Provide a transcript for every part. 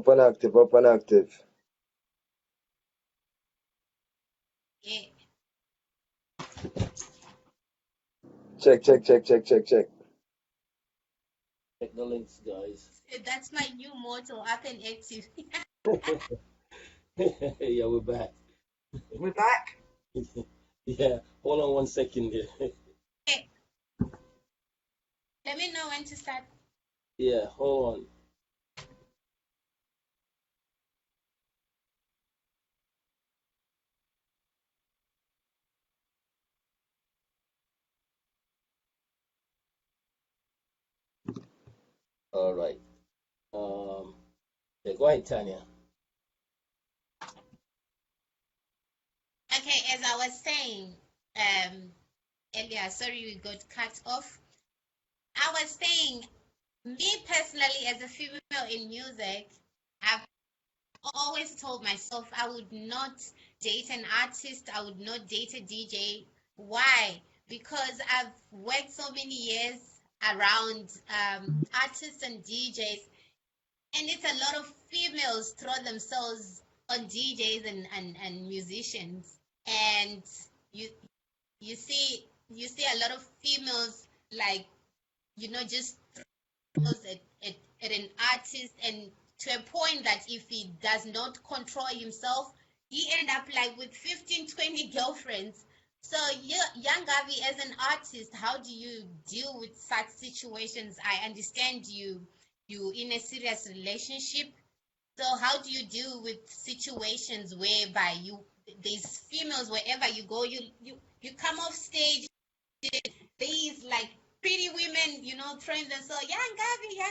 Up and active, up and active. Yeah. Check, check, check, check, check, check. Check the links, guys. That's my new motto, up and active. Yeah, we're back. We're back. Yeah, hold on 1 second here. Okay. Let me know when to start. Yeah, hold on. All right. Yeah, go ahead, Tanya. Okay, as I was saying earlier, sorry we got cut off. I was saying, me personally, as a female in music, I've always told myself I would not date an artist, I would not date a DJ. Why? Because I've worked so many years around artists and DJs, and it's a lot of females throw themselves on DJs and musicians. And you you see a lot of females, like, just throws at an artist, and to a point that if he does not control himself, he end up like with 15, 20 girlfriends. So young Garvey, as an artist, how do you deal with such situations? I understand you in a serious relationship. So how do you deal with situations whereby there's females wherever you go, you come off stage, these like pretty women, throwing themselves, young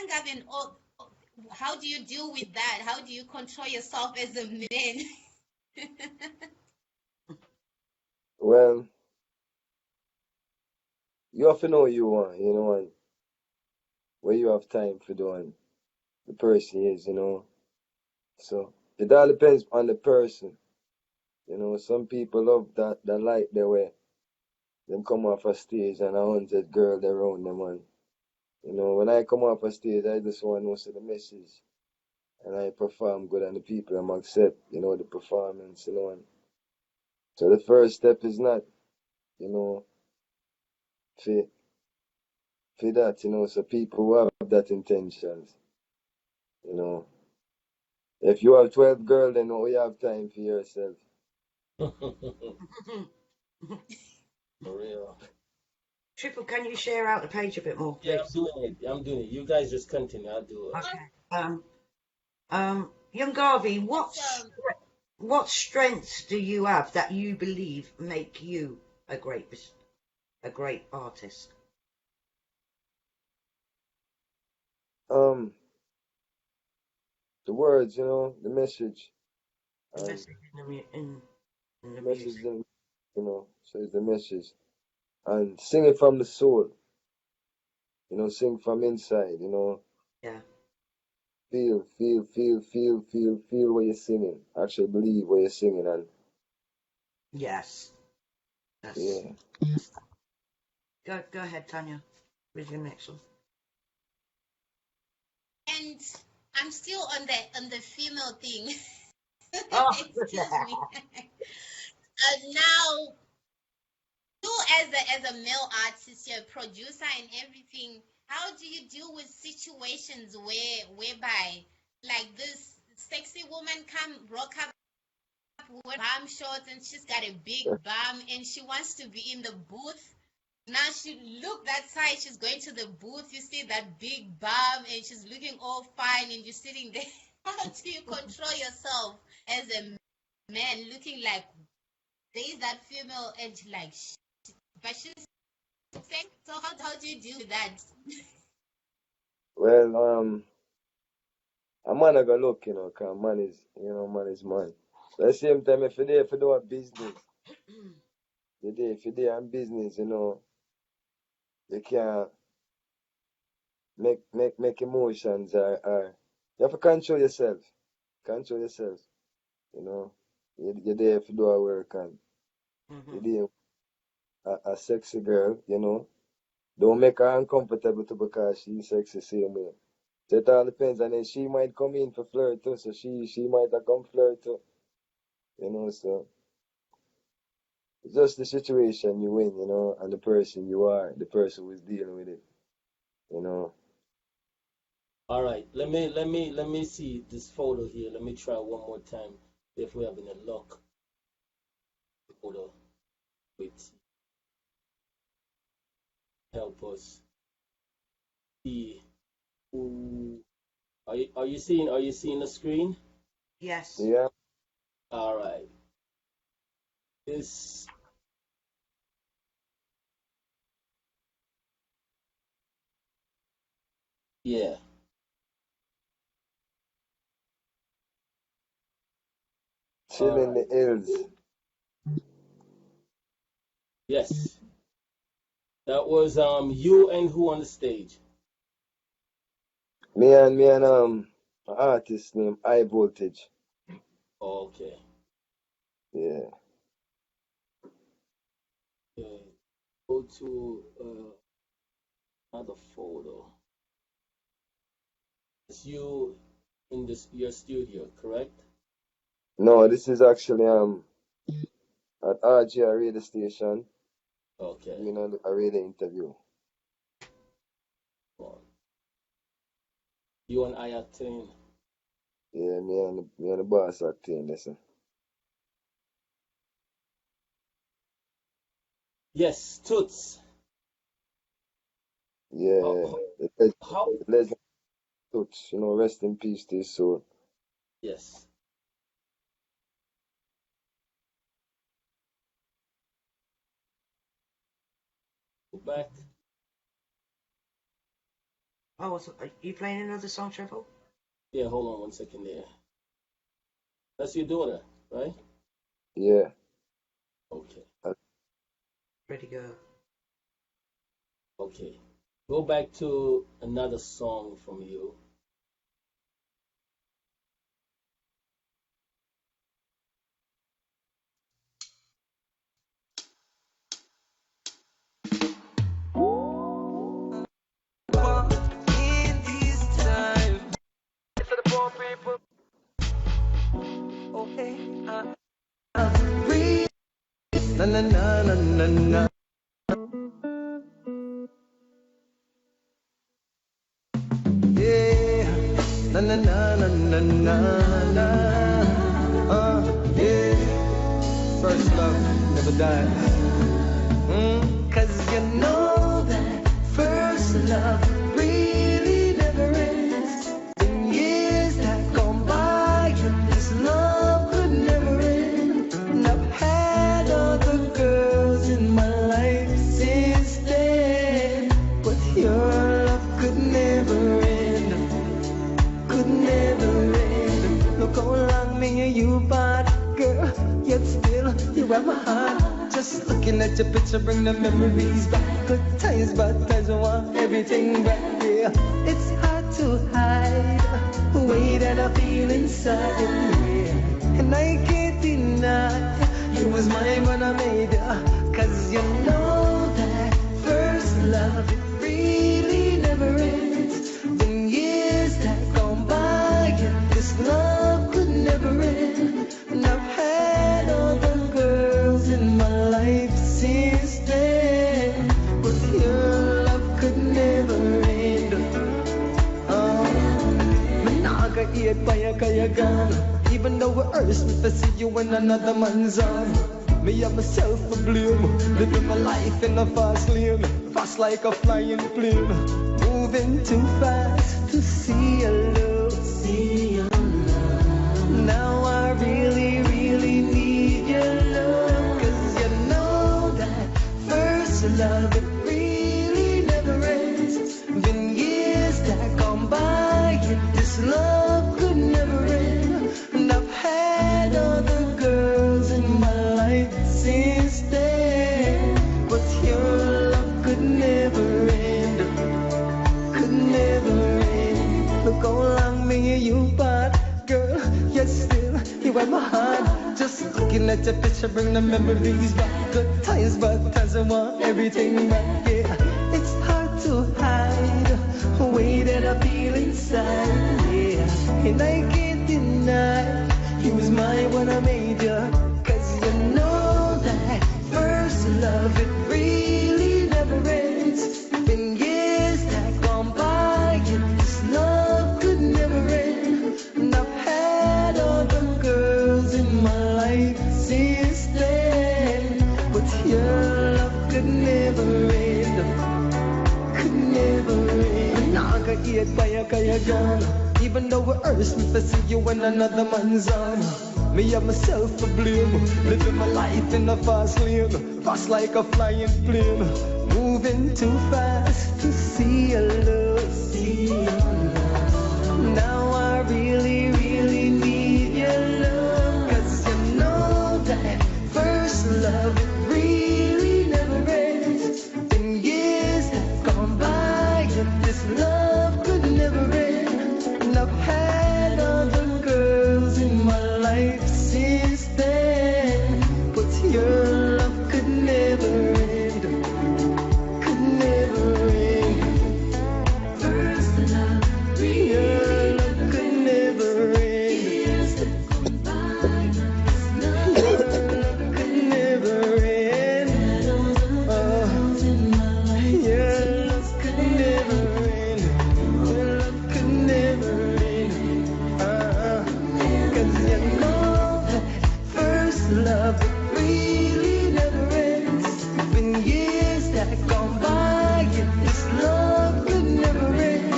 Garvey, and all. How do you deal with that? How do you control yourself as a man? Well, you have to know what you want, and where you have time for doing the person is, So it all depends on the person. Some people love that light their way. Them come off a stage and 100 girls around them, and when I come off a stage, I just want to see the message, and I perform good, and the people accept, the performance, and so the first step is not, for that, so people who have that intentions, if you have 12 girls, then you have time for yourself. For real. Triple, can you share out the page a bit more, please? Yeah, I'm doing it. You guys just continue. I'll do it. Okay. Young Garvey, what strengths do you have that you believe make you a great artist? The words, the message. The message in the Message, music. so it's the message. And sing it from the soul. Sing from inside, Yeah. Feel what you're singing. Actually believe what you're singing, and Yes. yeah. Go ahead, Tanya, with your next one. And I'm still on the female thing. Oh. Excuse me. Now, you as a male artist, you're a producer and everything, how do you deal with situations whereby like this sexy woman come rock up with bum shorts, and she's got a big bum, and she wants to be in the booth? Now she look that side, she's going to the booth, you see that big bum, and she's looking all fine, and you're sitting there. How do you control yourself as a man looking like there's that female edge, like, but she's sick? So how do you deal with that? Well, a man gonna look, cause man is man. But at the same time, if you're there for do a business, if you're there in business, you can't make emotions, or you have to control yourself. Control yourself. You're there for do a work, and you're there a sexy girl, Don't make her uncomfortable too, because she's sexy same way. So it all depends, and then she might come in for flirt too, so she might have come flirt too, so it's just the situation you in, and the person you are, the person who's dealing with it. All right. Let me see this photo here. Let me try one more time if we have any luck. Photo with help us see who are you seeing the screen? Yes. Yeah. All right. This yeah. Chill All in right. the hills. Yes. That was you and who on the stage? Me and an artist named High Voltage. Okay. Yeah. Okay. Go to another photo. It's you in this your studio, correct? No, this is actually at RGR radio station Okay. doing a radio interview. Well, you and I acting. Yeah, me and the boss acting, listen. Yes, Toots. Yeah. How, how The legend Toots, rest in peace to his soul. yes. Go back. Oh, so are you playing another song, Trevor? Yeah, hold on 1 second there. That's your daughter, right? Yeah. Okay. Ready, go. Okay. Go back to another song from you. In this time, it's for the poor people. Oh, hey, breathe. Na na na na na na. Yeah, na na na na na na na. Yeah, first love never dies. 'Cause you know that first love really never ends. In years that gone by, this love could never end. And I've had other girls in my life since then, but your love could never end. Could never end. Look how long me and you part, girl, yet still you have my heart. Just looking at your picture bring the memories back. Good times, bad times, I want everything back, yeah. It's hard to hide the way that I feel inside, yeah. And I can't deny you was mine when I made you. 'Cause you know that first love, it really never ends. When years that gone by, yeah, this love could never end. And I've had other girls in my life since then, but your love could never end. Me nah go eat by a kayagan, even though it hurts me to see you in another man's arm. Me have myself to blame, living my life in a fast lane, fast like a flying plane, moving too fast to see your love, see your love. Now I really, really need your love, 'cause you know that first love, it really never ends. Been years that gone by, yet this love could never end. And I've had other girls in my life since then, but your love could never end. Could never end. Look how long me and you part, girl, yet still you have my heart. Just looking at your picture bring the memories back. Good times, bad times, I want everything back, yeah. It's hard to hide the way that I feel inside. inside, yeah. And I can't deny you was mine when I made you. 'Cause you know that first love, it really never ends. Been years that gone by, yet this love could never end. And I've had other girls in my life since then, but your love could never end. Could never end. Now I got hit by a kaya gun. Even though it hurts me to see you in another man's arm. Me have myself to blame. Living my life in a fast lane, fast like a flying plane. Moving too fast to see your love, see your love. Now I really, really need your love. 'Cause you know that first love, it really never ends. Been years that gone by, yet this love could never end. And I've had other girls in my life since then, but your love could never end. Could never end. First love, your love could never end. Years that gone by, your love could never end. Your love could never end. Your love could never end. 'Cause you know that first love, it really never ends. Been years that gone by, yet this love could never end.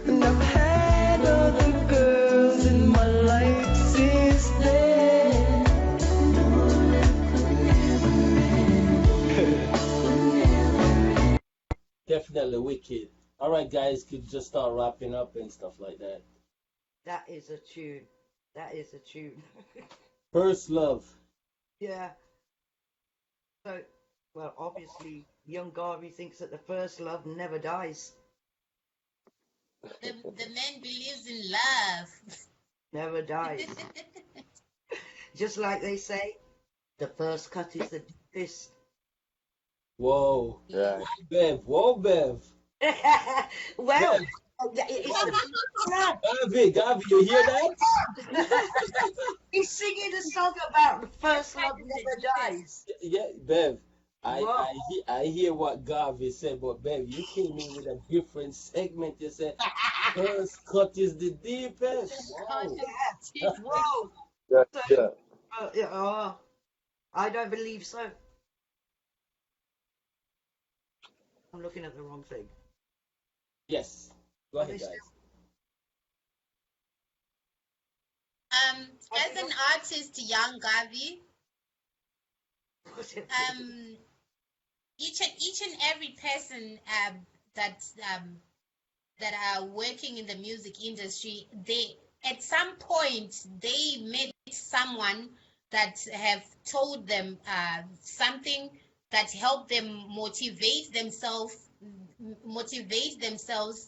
And I've had other girls in my life since then. No, that could never end. Definitely wicked. All right, guys, could just start wrapping up and stuff like that. That is a tune. That is a tune. First love. Yeah. So, well, obviously, young Garvey thinks that the first love never dies. The man believes in love. Never dies. Just like they say, the first cut is the deepest. Whoa. Right. Bev. Whoa, Bev. Well, Bev. Garvey, you hear that? he's singing a song about the first love never dies. Yeah, Bev. Whoa. I hear what Garvey said, but Bev, you came in with a different segment. You said first cut is the deepest. Wow. Whoa. Yeah, So, yeah. yeah, oh, I don't believe so. I'm looking at the wrong thing. Yes. Go ahead, guys. As an artist, young Garvey, each and every person that are working in the music industry, they at some point they met someone that have told them something that helped them motivate themselves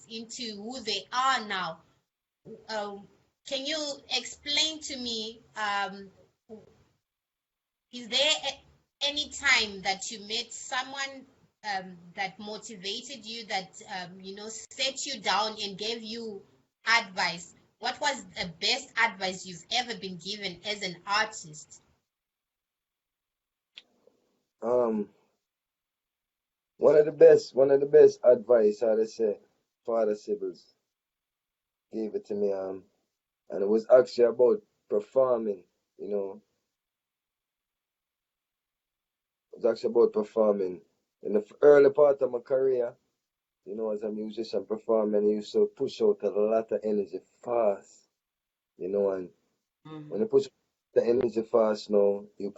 into who they are now. Can you explain to me, is there any time that you met someone that motivated you, that set you down and gave you advice? What was the best advice you've ever been given as an artist? One of the best advice I'd say, Father Sybil's gave it to me, and it was actually about performing, It was actually about performing. In the early part of my career, as a musician performing, I used to push out a lot of energy fast, and when you push the energy fast now, you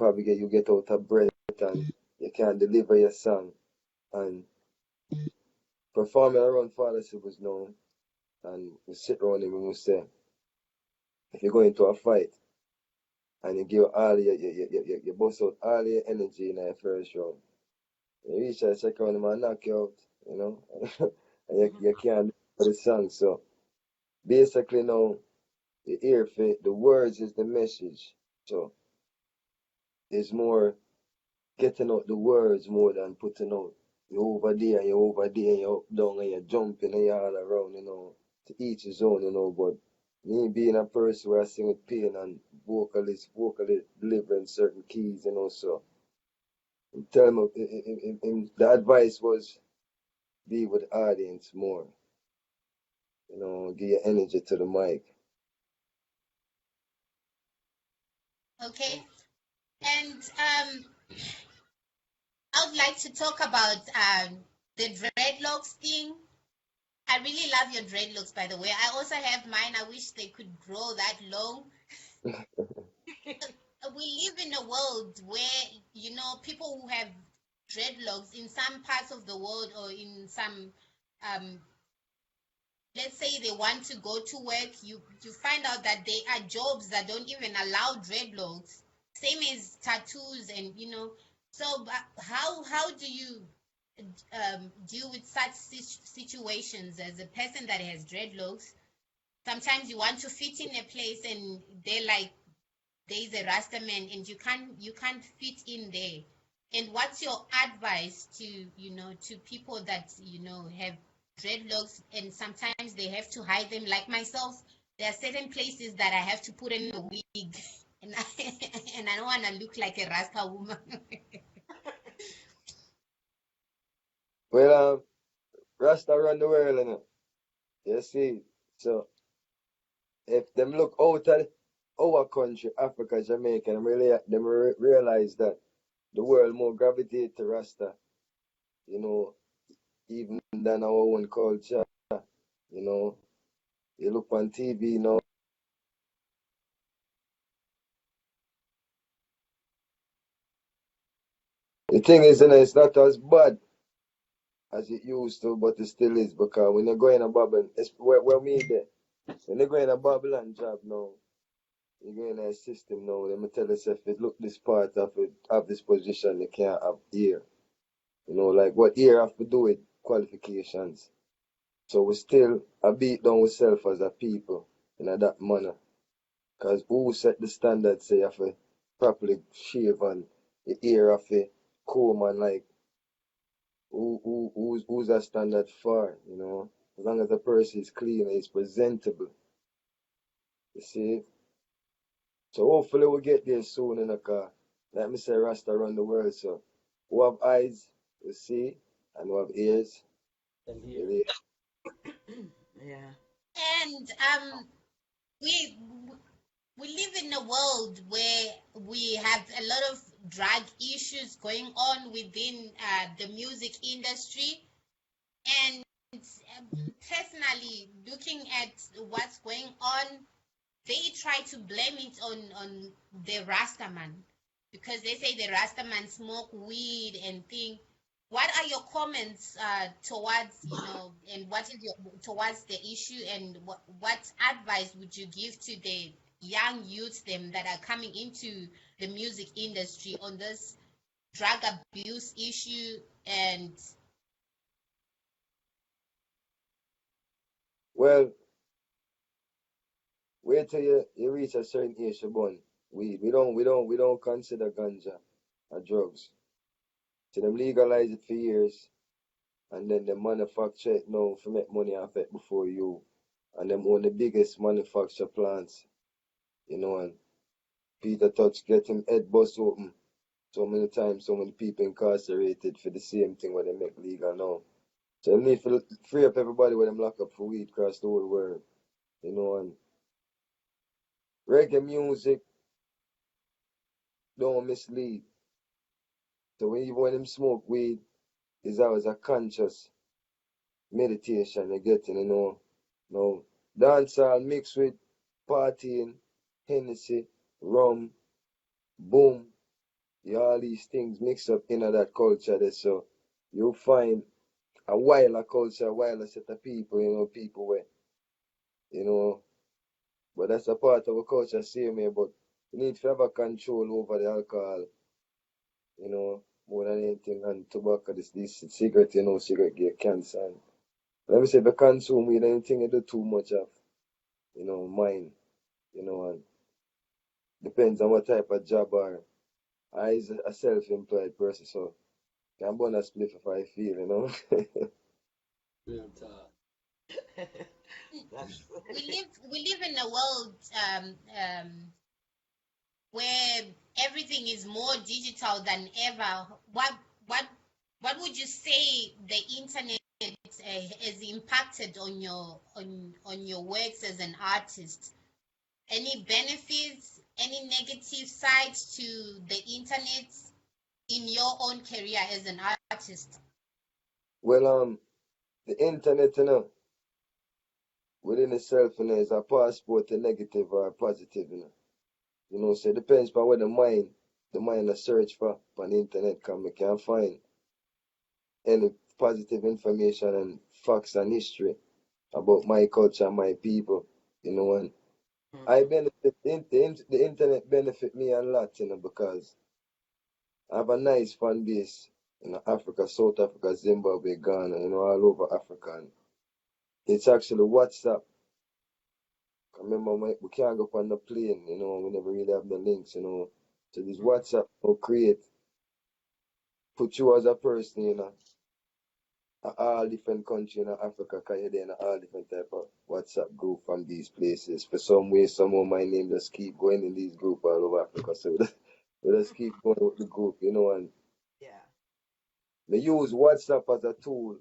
get out of breath and you can't deliver your song. And performing around Father Sybil's now, and we sit around him and we say, if you go into a fight and you give all you bust out all your energy in the first round, you reach that second round and knock you out, and you can't do the song. So basically now, the ear fit, the words is the message. So it's more getting out the words more than putting out. You're over there and you're over there and you're up down and you're jumping and you're all around, to each his own, but me being a person where I sing with pain and vocally delivering certain keys, so tell him the advice was be with the audience more, give your energy to the mic. Okay. And I would like to talk about the dreadlocks thing. I really love your dreadlocks, by the way. I also have mine. I wish they could grow that long. We live in a world where, people who have dreadlocks in some parts of the world, or in some, let's say they want to go to work, you find out that there are jobs that don't even allow dreadlocks. Same as tattoos, and So, how do you deal with such situations as a person that has dreadlocks? Sometimes you want to fit in a place, and they're like, there's a Rasta man, and you can't fit in there. And what's your advice to people that have dreadlocks, and sometimes they have to hide them? Like myself, there are certain places that I have to put in a wig, and I don't want to look like a Rasta woman. Well, Rasta run the world, You see, so if them look out at our country, Africa, Jamaica, them realize that the world more gravitate to Rasta, even than our own culture, you know. You look on TV, The thing is, it's not as bad as it used to, but it still is, because when you go in a bubble, it's where we there. When you go in a Babylon job now, you go in a system now, let me tell yourself, if it look this part of it, have this position, you can't have here. Like what here have to do with qualifications. So we still a beat down ourselves as a people in that manner. Because who set the standard, say, you have to properly shave and the ear have to comb, and like, who's that standard for? As long as the person is clean and is presentable. You see? So hopefully we'll get there soon in the car. Like me say, Rasta around the world, so who have eyes, we see, and who have ears, And we here, hear. Yeah. And we we live in a world where we have a lot of drug issues going on within the music industry. And personally, looking at what's going on, they try to blame it on the Rastaman, because they say the Rastaman smoke weed and thing. What are your comments towards, and what is your towards the issue, and what advice would you give to the young youth them that are coming into the music industry on this drug abuse issue? And Well, wait till you reach a certain age, you burn weed. We don't consider ganja or drugs. So them legalize it for years, and then they manufacture it now to make money off it before you. And them own the biggest manufacture plants, and Peter Touch get him head bust open so many times, so many people incarcerated for the same thing where they make legal now. So they need to free up everybody when them lock up for weed across the whole world, and reggae music don't mislead. So even when them smoke weed, it's always a conscious meditation you're getting, No, dancehall mixed with partying, Hennessy, rum, boom, all these things mix up in that culture there. So you'll find a wilder culture, a wilder set of people, people where, you know, but that's a part of a culture, same way, but you need to have a control over the alcohol, more than anything, and tobacco, this cigarette, cigarette get cancer. And let me say, if you consume weed, anything you do too much of, mind, and depends on what type of job or I is a self-employed person, so can burn a spliff if I feel. real talk. That's We live in a world where everything is more digital than ever. What what would you say the internet has impacted on your works as an artist? Any benefits, any negative sides to the internet in your own career as an artist? Well, the internet, within itself, is a passport to negative or positive, so it depends on what the mind a search for on the internet, can we can find any positive information and facts and history about my culture and my people, and I Mhm. benefit, the internet benefit me a lot, because I have a nice fan base in Africa, South Africa, Zimbabwe, Ghana, all over Africa. And it's actually WhatsApp. I remember we can't go on the plane, we never really have the links, So this Mhm. WhatsApp will put you as a person, all different country in Africa, because you're there in all different type of WhatsApp group from these places. For some way, somehow my name just keep going in these group all over Africa. So we just keep going with the group, and Yeah. we use WhatsApp as a tool,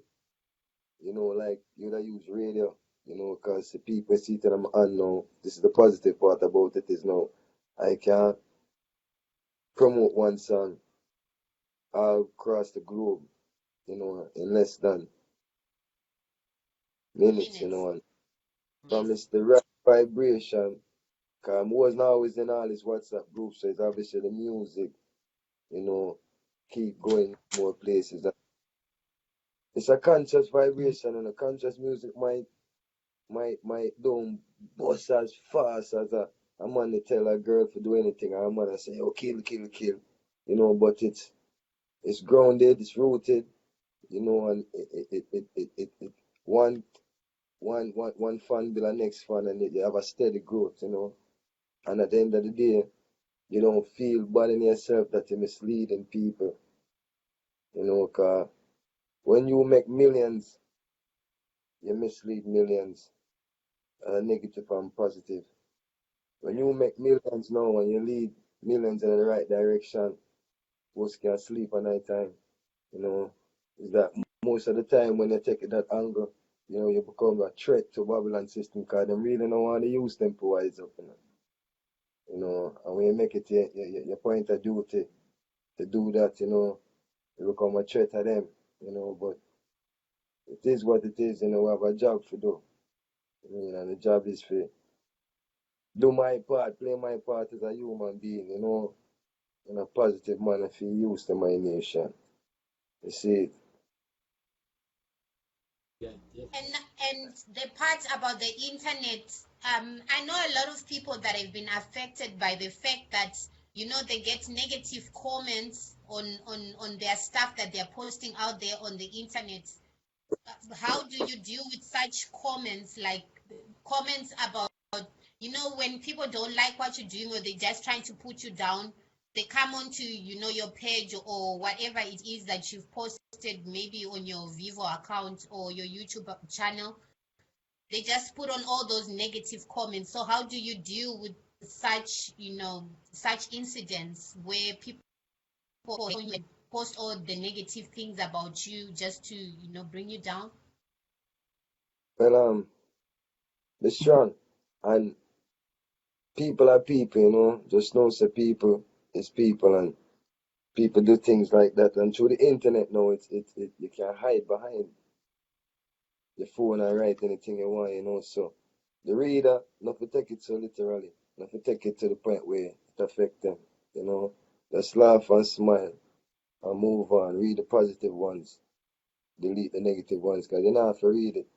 like you would use radio, because the people see that I'm on now. This is the positive part about it is now I can promote one song all across the globe, in less than minutes, Minutes. and Yes. from it's the right vibration. Cause I wasn't always in all his WhatsApp groups, so it's obviously the music, you know, keep going more places. It's a conscious vibration, and a conscious music might don't bust as fast as a man to tell a girl to do anything, or a man to say, oh, kill, kill, kill, but it's grounded, it's rooted, and it one fan be the next fan, and you have a steady growth, and at the end of the day, you don't feel bad in yourself that you're misleading people, because when you make millions, you mislead millions, negative and positive. When Yeah. you make millions now and you lead millions in the right direction, most can sleep at night time, you know, is that most of the time when you take it that angle, you become a threat to Babylon system because they really don't want to use them to wise up, and when you make it your point of duty to do that, you become a threat to them, but it is what it is, we have a job to do. And the job is to do my part, play my part as a human being, in a positive manner for use to my nation. You see, Yeah, And definitely. and the part about the internet, I know a lot of people that have been affected by the fact that they get negative comments on their stuff that they're posting out there on the internet. How do you deal with such comments, like comments about, when people don't like what you're doing or they're just trying to put you down? They come onto, your page or whatever it is that you've posted, maybe on your Vivo account or your YouTube channel. They just put on all those negative comments. So how do you deal with such incidents where people post all the negative things about you just to, bring you down? well, be strong. And people are people, just know say people is people, and people do things like that. And through the internet now, you can hide behind your phone and write anything you want, So the reader, not to take it so literally, not to take it to the point where it affect them, you know. Just laugh and smile and move on. Read the positive ones, delete the negative ones, because you don't have to read it.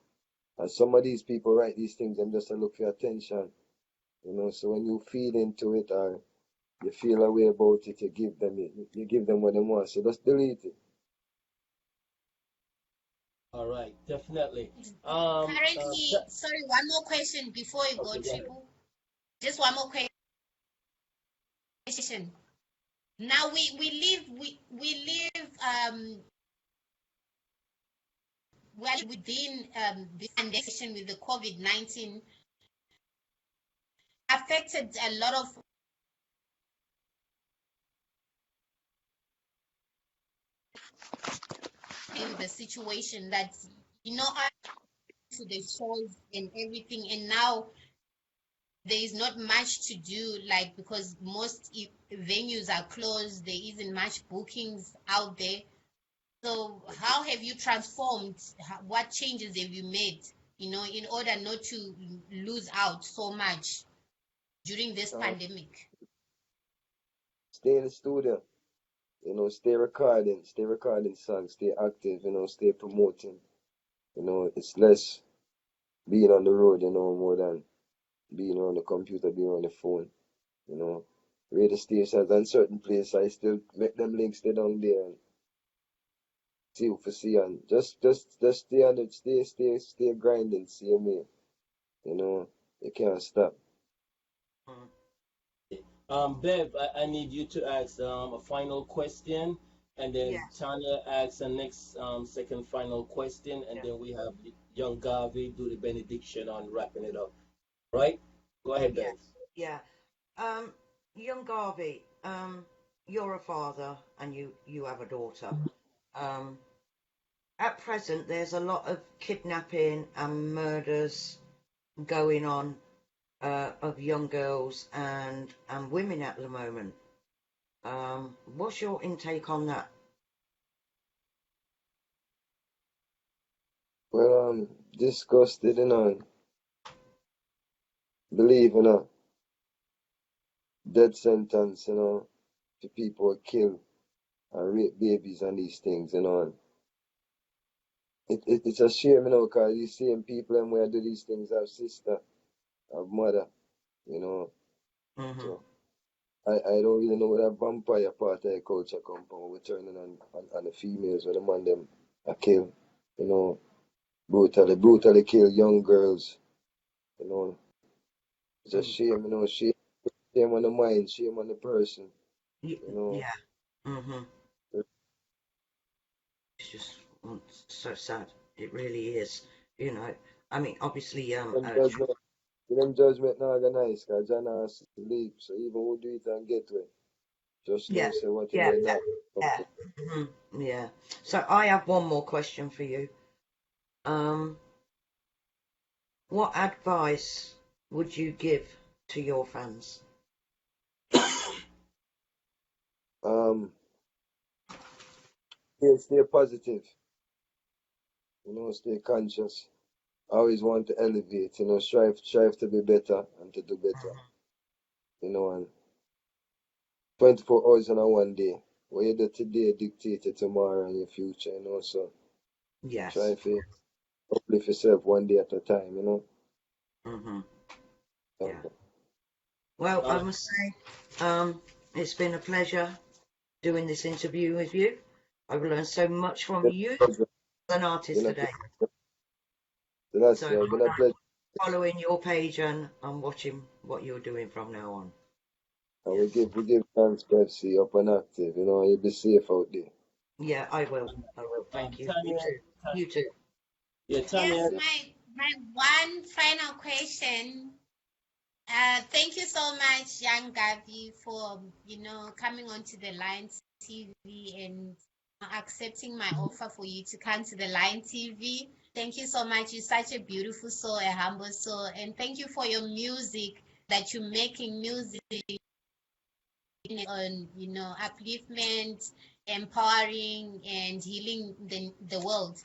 And some of these people write these things and just to look for attention, So when you feed into it or you feel a way about it, you give them what they want. So just delete it. All right, definitely. Currently, sorry, one more question before you go, Okay, go ahead. Triple. Just one more question. Now we live well within the foundation with the COVID-19 affected a lot of the situation that to the shows and everything, and now there is not much to do, like, because most venues are closed, there isn't much bookings out there. So how have you transformed? What changes have you made, in order not to lose out so much during this pandemic? Stay in the studio, stay recording songs, stay active, stay promoting. It's less being on the road, more than being on the computer, being on the phone, you know. Radio stations and certain places, I still make them links stay down there and see for see and just stay on it, stay grinding, see me. You can't stop. Bev, I need you to ask a final question, and then Yes. Tanya asks the next second final question, and then we have young Garvey do the benediction on wrapping it up. Right? Go ahead, Yes. Bev. Yeah. Young Garvey, you're a father and you have a daughter. Um, at present, there's a lot of kidnapping and murders going on of young girls and women at the moment. What's your intake on that? Well, disgusted, believe, death sentence, to people killed and rape babies and these things, and it's a shame, because these same people and where do these things have sister, have mother, you know. Mm-hmm. So I don't really know where that vampire part of the culture come from. We're turning on the females when the man them are kill, brutally kill young girls, you know. It's a shame, shame on the mind, shame on the person, you know. Yeah. Mm-hmm. It's just so sad. It really is. I mean, obviously, Them judgment not organized, because John has to sleep. So even who do it and get to it, just yeah, know say what you yeah, do yeah, not. yeah. Yeah. So I have one more question for you. Um, what advice would you give to your fans? Stay positive, stay conscious. Always want to elevate, strive to be better and to do better, and 24 hours in a one day. What you do today dictate tomorrow and your future, so Yes. try to uplift yourself one day at a time. Mm-hmm. Yeah. Um, Well, I Uh, must say, it's been a pleasure doing this interview with you. I've learned so much from you as an artist been a today. pleasure. That's So right. Been a pleasure. following your page and watching what you're doing from now on. And we Yes. give thanks, Bev Cee, up and active. You be safe out there. Yeah, I will. I will. Thank you. You Tanya, too. You too. yeah, Yes, Tanya. my one final question. Thank you so much, young Gavi, for coming onto the Line TV and accepting my offer for you to come to the Line TV. Thank you so much. You're such a beautiful soul, a humble soul, and thank you for your music that you're making music on upliftment, empowering, and healing the world.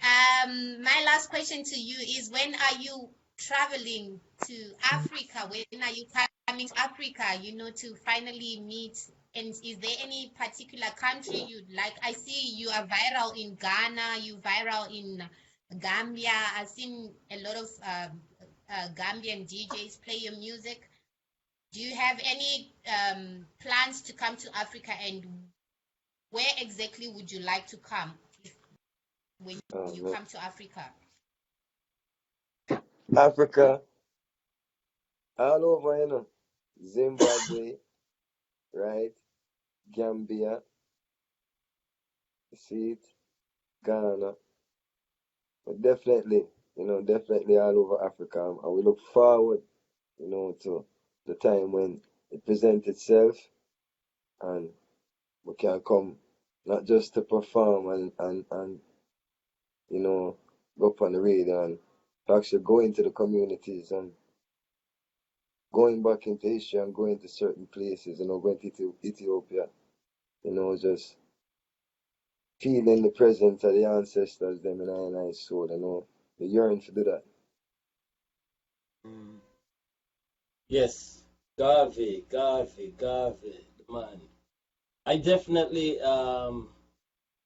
My last question to you is, when are you traveling to Africa? When are you coming to Africa, to finally meet? And is there any particular country you'd like? I see you are viral in Ghana, you viral in Gambia. I've seen a lot of Gambian DJs play your music. Do you have any plans to come to Africa, and where exactly would you like to come when you Man. come to Africa? Africa, all over, Zimbabwe, right? Gambia, see it, Ghana, definitely, definitely all over Africa. And we look forward, to the time when it presents itself and we can come not just to perform and go up on the radio and to actually go into the communities and going back into history and going to certain places, going to Ethiopia, just feeling the presence of the ancestors, them in our nice soul, the yearn to do that. Mm. Yes, Garvey, man. I definitely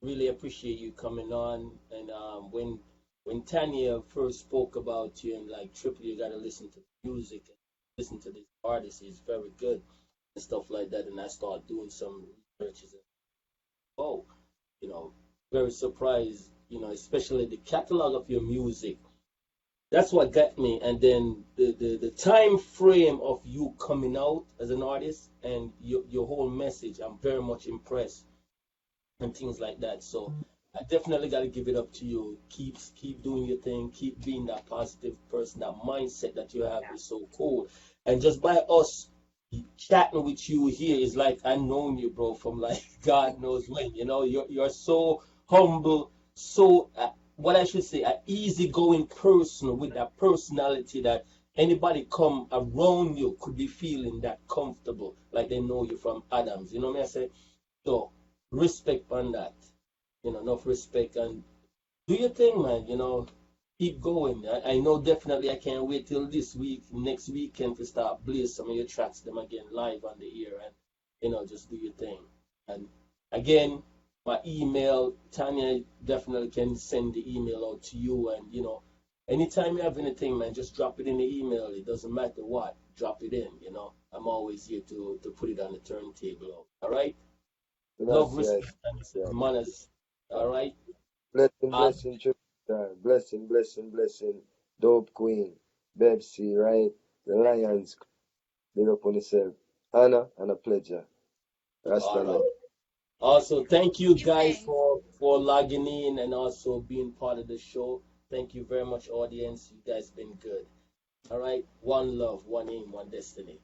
really appreciate you coming on. And when Tanya first spoke about you and like Triple, you gotta listen to the music and listen to this artist. He's very good and stuff like that. And I started doing some researches. And, oh, you know, very surprised. Especially the catalog of your music. That's what got me. And then the time frame of you coming out as an artist and your whole message. I'm very much impressed and things like that. So I definitely got to give it up to you. Keep doing your thing. Keep being that positive person. That mindset that you have is so cool. And just by us chatting with you here is like I known you, bro, from like God knows when. You're so humble, so what I should say, an easygoing person with that personality that anybody come around you could be feeling that comfortable, like they know you from Adams. You know what I say? So respect on that. Enough respect and do your thing, man. Keep going. I know definitely I can't wait till this week, next weekend to start blaze some of your tracks them again live on the air and just do your thing. And again, my email, Tanya definitely can send the email out to you and anytime you have anything, man, just drop it in the email. It doesn't matter what, drop it in. I'm always here to put it on the turntable. All right? Love, That's right. respect, Yeah. and manners. All right? Blessing, Uh, blessing, triple star. Blessing, blessing, blessing. Dope Queen. Bev Cee, right? The Lions. Big up on yourself. Honor and a pleasure. all Rasta man. right. Also, thank you guys Amazing. for logging in and also being part of the show. Thank you very much, audience. You guys been good. All right. One love, one aim, one destiny.